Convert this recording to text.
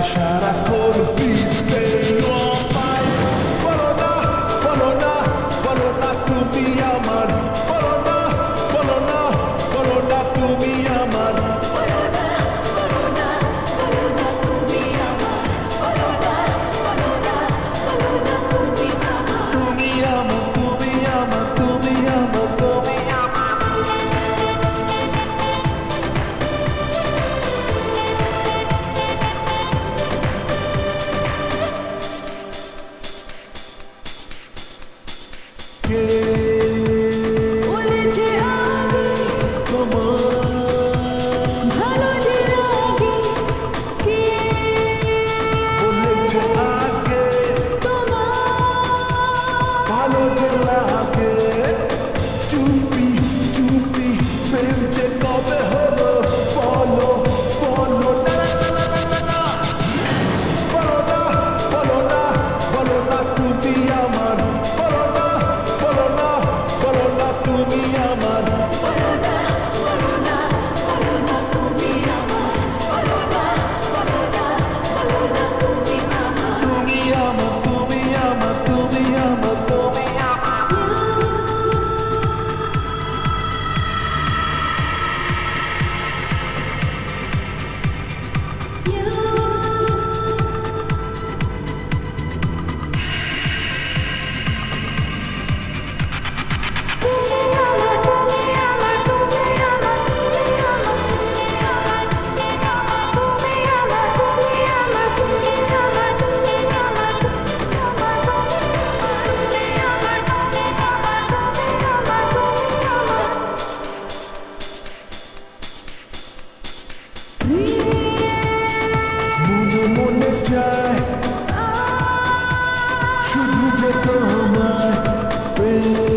সারাক্ষণ পিছনে আমায় বলো না বলো না বলো না তুমি আমার বলো না বলো না বলো না তুমি আমার বলো না বলো না বলো না তুমি আমার বলো না বলো না বলো না তুমি আমার তুমি আমার তুমি আমার তুমি আমার তুমি আমার বলেছে আগে ভালো যে লাগে কে বলেছে আগে তোমার ভালো যে লাগে চুপি চুপি প্রেম যে কবে হলো বলো বলো না না বলো না বলো না বলো না তুমি আমার বলো না বলো না বলো না তুমি আমার বলো না বলো না বলো না তুমি আমার বলো না বলো না বলো না তুমি আমার তুমি আমার তুমি আমার তুমি আমার তুমি আমার মনে মনে চায় শুধু যে তোমার প্রেম